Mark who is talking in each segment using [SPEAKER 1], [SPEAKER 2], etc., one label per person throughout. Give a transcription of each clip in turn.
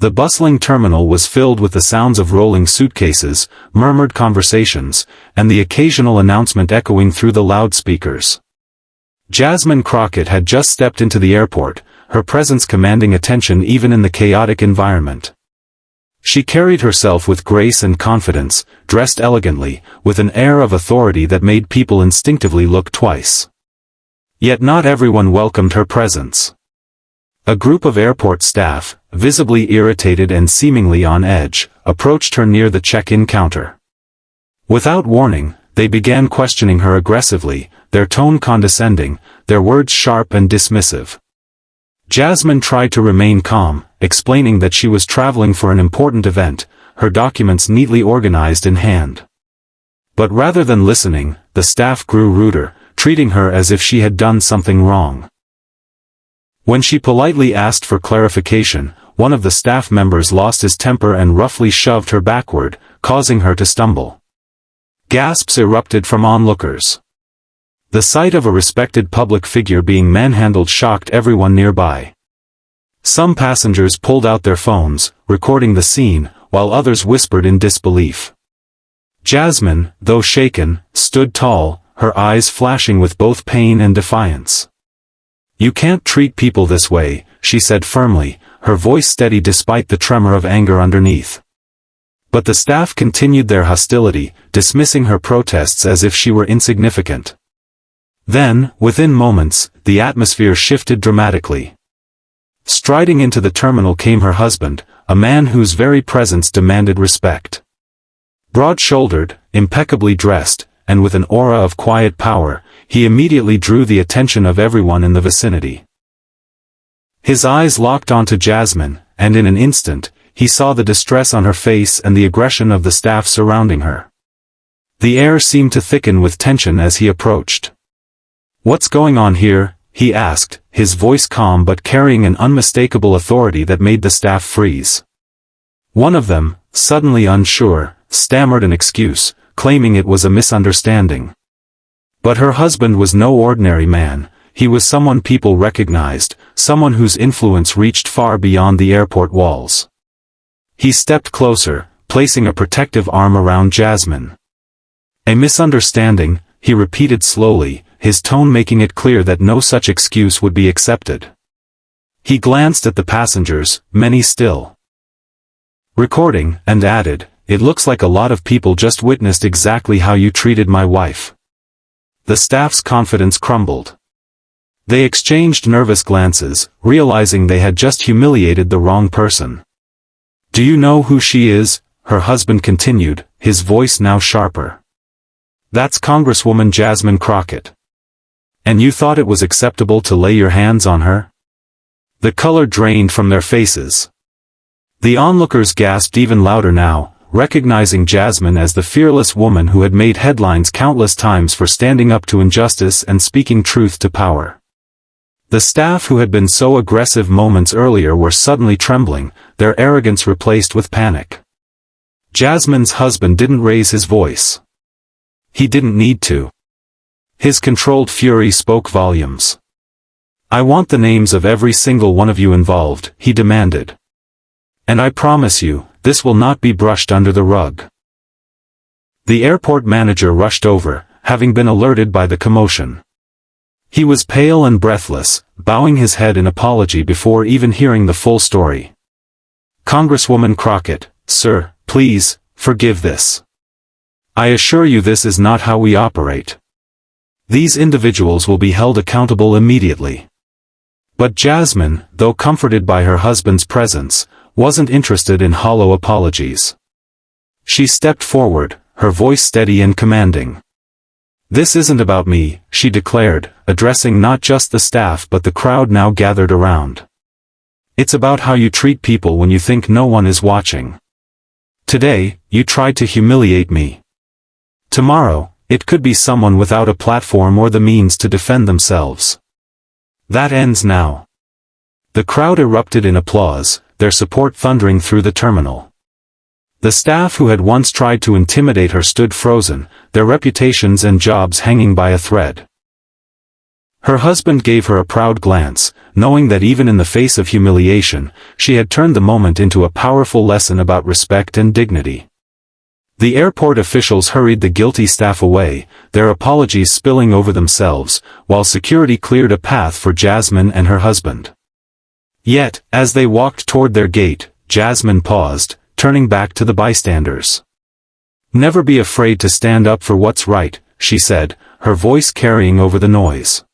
[SPEAKER 1] The bustling terminal was filled with the sounds of rolling suitcases, murmured conversations, and the occasional announcement echoing through the loudspeakers. Jasmine Crockett had just stepped into the airport, her presence commanding attention even in the chaotic environment. She carried herself with grace and confidence, dressed elegantly, with an air of authority that made people instinctively look twice. Yet not everyone welcomed her presence. A group of airport staff, visibly irritated and seemingly on edge, approached her near the check-in counter. Without warning, they began questioning her aggressively, their tone condescending, their words sharp and dismissive. Jasmine tried to remain calm, explaining that she was traveling for an important event, her documents neatly organized in hand. But rather than listening, the staff grew ruder, treating her as if she had done something wrong. When she politely asked for clarification, one of the staff members lost his temper and roughly shoved her backward, causing her to stumble. Gasps erupted from onlookers. The sight of a respected public figure being manhandled shocked everyone nearby. Some passengers pulled out their phones, recording the scene, while others whispered in disbelief. Jasmine, though shaken, stood tall, her eyes flashing with both pain and defiance. "You can't treat people this way," she said firmly, her voice steady despite the tremor of anger underneath. But the staff continued their hostility, dismissing her protests as if she were insignificant. Then, within moments, the atmosphere shifted dramatically. Striding into the terminal came her husband, a man whose very presence demanded respect. Broad-shouldered, impeccably dressed, and with an aura of quiet power, he immediately drew the attention of everyone in the vicinity. His eyes locked onto Jasmine, and in an instant, he saw the distress on her face and the aggression of the staff surrounding her. The air seemed to thicken with tension as he approached. "What's going on here?" he asked, his voice calm but carrying an unmistakable authority that made the staff freeze. One of them, suddenly unsure, stammered an excuse, claiming it was a misunderstanding. But her husband was no ordinary man, he was someone people recognized, someone whose influence reached far beyond the airport walls. He stepped closer, placing a protective arm around Jasmine. "A misunderstanding," he repeated slowly, his tone making it clear that no such excuse would be accepted. He glanced at the passengers, many still recording, and added, "It looks like a lot of people just witnessed exactly how you treated my wife." The staff's confidence crumbled. They exchanged nervous glances, realizing they had just humiliated the wrong person. "Do you know who she is?" her husband continued, his voice now sharper. "That's Congresswoman Jasmine Crockett. And you thought it was acceptable to lay your hands on her?" The color drained from their faces. The onlookers gasped even louder now, recognizing Jasmine as the fearless woman who had made headlines countless times for standing up to injustice and speaking truth to power. The staff who had been so aggressive moments earlier were suddenly trembling, their arrogance replaced with panic. Jasmine's husband didn't raise his voice. He didn't need to. His controlled fury spoke volumes. "I want the names of every single one of you involved," he demanded. "And I promise you, this will not be brushed under the rug." The airport manager rushed over, having been alerted by the commotion. He was pale and breathless, bowing his head in apology before even hearing the full story. "Congresswoman Crockett, sir, please, forgive this. I assure you this is not how we operate. These individuals will be held accountable immediately." But Jasmine, though comforted by her husband's presence, wasn't interested in hollow apologies. She stepped forward, her voice steady and commanding. "This isn't about me," she declared, addressing not just the staff but the crowd now gathered around. "It's about how you treat people when you think no one is watching. Today, you tried to humiliate me. Tomorrow, it could be someone without a platform or the means to defend themselves. That ends now." The crowd erupted in applause, their support thundering through the terminal. The staff who had once tried to intimidate her stood frozen, their reputations and jobs hanging by a thread. Her husband gave her a proud glance, knowing that even in the face of humiliation, she had turned the moment into a powerful lesson about respect and dignity. The airport officials hurried the guilty staff away, their apologies spilling over themselves, while security cleared a path for Jasmine and her husband. Yet, as they walked toward their gate, Jasmine paused, turning back to the bystanders. "Never be afraid to stand up for what's right," she said, her voice carrying over the noise.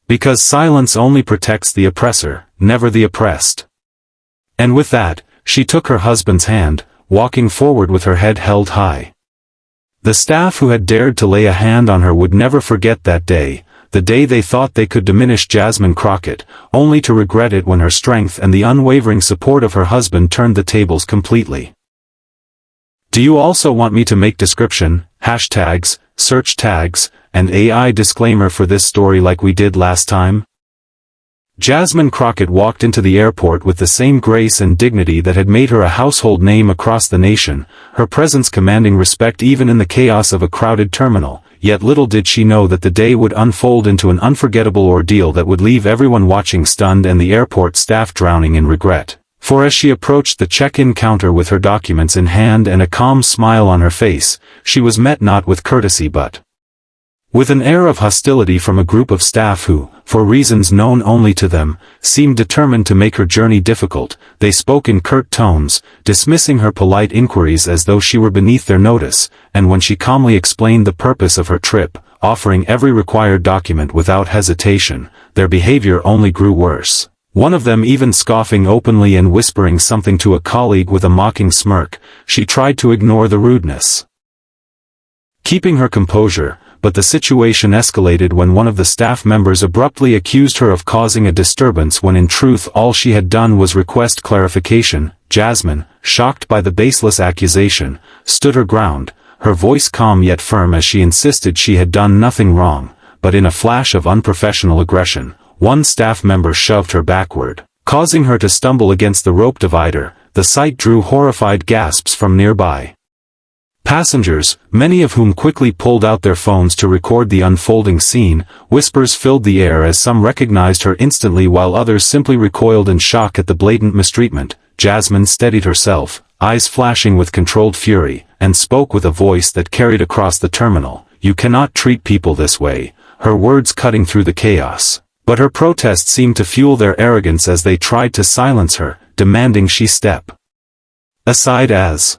[SPEAKER 1] "Because silence only protects the oppressor, never the oppressed." And with that, she took her husband's hand, walking forward with her head held high. The staff who had dared to lay a hand on her would never forget that day, the day they thought they could diminish Jasmine Crockett, only to regret it when her strength and the unwavering support of her husband turned the tables completely. Do you also want me to make description, hashtags, search tags, and AI disclaimer for this story like we did last time? Jasmine Crockett walked into the airport with the same grace and dignity that had made her a household name across the nation, her presence commanding respect even in the chaos of a crowded terminal, yet little did she know that the day would unfold into an unforgettable ordeal that would leave everyone watching stunned and the airport staff drowning in regret. For as she approached the check-in counter with her documents in hand and a calm smile on her face, she was met not with courtesy but with an air of hostility from a group of staff who, for reasons known only to them, seemed determined to make her journey difficult. They spoke in curt tones, dismissing her polite inquiries as though she were beneath their notice, and when she calmly explained the purpose of her trip, offering every required document without hesitation, their behavior only grew worse. One of them even scoffing openly and whispering something to a colleague with a mocking smirk. She tried to ignore the rudeness, keeping her composure, but the situation escalated when one of the staff members abruptly accused her of causing a disturbance when in truth all she had done was request clarification. Jasmine, shocked by the baseless accusation, stood her ground, her voice calm yet firm as she insisted she had done nothing wrong, but in a flash of unprofessional aggression, one staff member shoved her backward, causing her to stumble against the rope divider. The sight drew horrified gasps from nearby passengers, many of whom quickly pulled out their phones to record the unfolding scene. Whispers filled the air as some recognized her instantly while others simply recoiled in shock at the blatant mistreatment. Jasmine steadied herself, eyes flashing with controlled fury, and spoke with a voice that carried across the terminal. "You cannot treat people this way," her words cutting through the chaos. But her protest seemed to fuel their arrogance as they tried to silence her, demanding she step aside as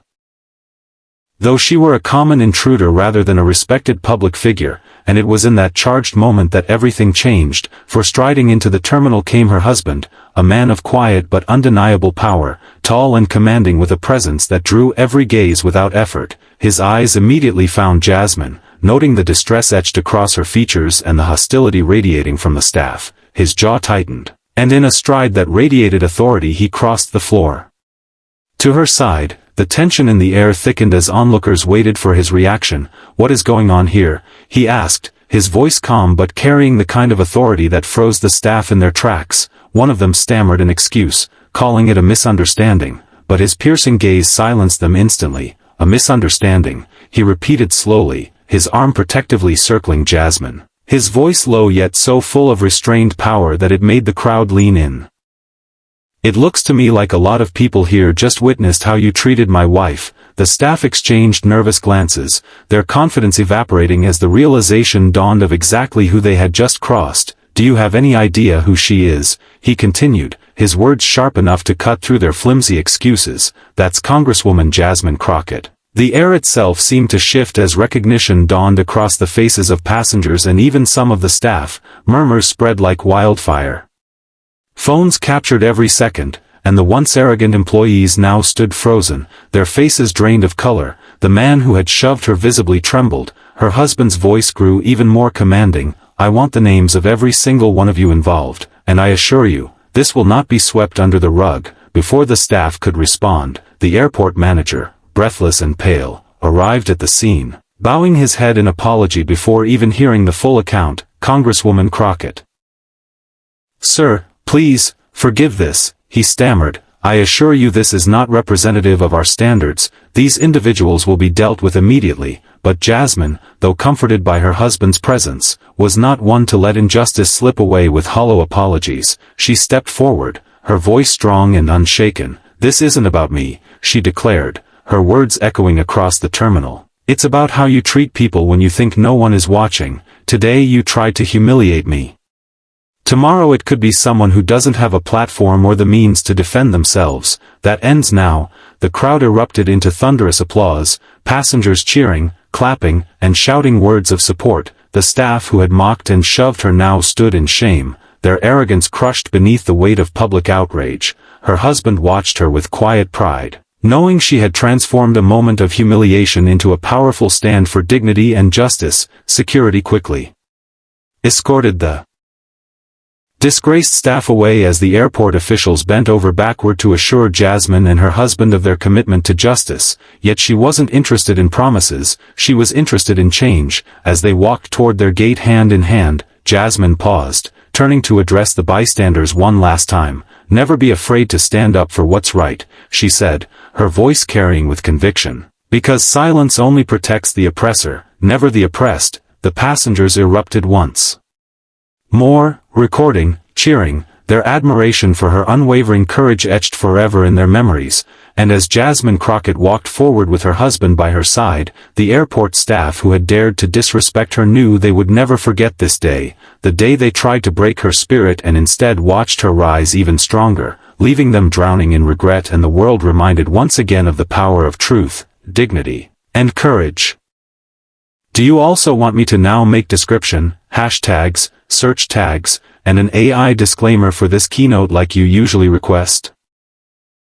[SPEAKER 1] though she were a common intruder rather than a respected public figure. And it was in that charged moment that everything changed, for striding into the terminal came her husband, a man of quiet but undeniable power, tall and commanding with a presence that drew every gaze without effort. His eyes immediately found Jasmine, noting the distress etched across her features and the hostility radiating from the staff. His jaw tightened, and in a stride that radiated authority he crossed the floor to her side. The tension in the air thickened as onlookers waited for his reaction. "What is going on here?" he asked, his voice calm but carrying the kind of authority that froze the staff in their tracks. One of them stammered an excuse, calling it a misunderstanding, but his piercing gaze silenced them instantly. "A misunderstanding," he repeated slowly, his arm protectively circling Jasmine, his voice low yet so full of restrained power that it made the crowd lean in. "It looks to me like a lot of people here just witnessed how you treated my wife." The staff exchanged nervous glances, their confidence evaporating as the realization dawned of exactly who they had just crossed. "Do you have any idea who she is?" he continued, his words sharp enough to cut through their flimsy excuses. "That's Congresswoman Jasmine Crockett." The air itself seemed to shift as recognition dawned across the faces of passengers and even some of the staff. Murmurs spread like wildfire. Phones captured every second, and the once arrogant employees now stood frozen, their faces drained of color. The man who had shoved her visibly trembled. Her husband's voice grew even more commanding. "I want the names of every single one of you involved, and I assure you, this will not be swept under the rug." Before the staff could respond, the airport manager, breathless and pale, arrived at the scene, bowing his head in apology before even hearing the full account. "Congresswoman Crockett." "Sir, please, forgive this," he stammered. "I assure you this is not representative of our standards. These individuals will be dealt with immediately." but Jasmine, though comforted by her husband's presence, was not one to let injustice slip away with hollow apologies. She stepped forward, her voice strong and unshaken. "This isn't about me," she declared, her words echoing across the terminal. "It's about how you treat people when you think no one is watching. Today you tried to humiliate me. Tomorrow it could be someone who doesn't have a platform or the means to defend themselves. That ends now." The crowd erupted into thunderous applause, passengers cheering, clapping, and shouting words of support. The staff who had mocked and shoved her now stood in shame, their arrogance crushed beneath the weight of public outrage. Her husband watched her with quiet pride, knowing she had transformed a moment of humiliation into a powerful stand for dignity and justice. Security quickly escorted the disgraced staff away as the airport officials bent over backward to assure Jasmine and her husband of their commitment to justice. Yet she wasn't interested in promises, she was interested in change. As they walked toward their gate hand in hand, Jasmine paused, turning to address the bystanders one last time. "Never be afraid to stand up for what's right," she said, her voice carrying with conviction. "Because silence only protects the oppressor, never the oppressed." The passengers erupted once more, recording, cheering, their admiration for her unwavering courage etched forever in their memories. And as Jasmine Crockett walked forward with her husband by her side, the airport staff who had dared to disrespect her knew they would never forget this day, the day they tried to break her spirit and instead watched her rise even stronger, leaving them drowning in regret and the world reminded once again of the power of truth, dignity, and courage. Do you also want me to now make description, hashtags, search tags, and an AI disclaimer for this keynote like you usually request?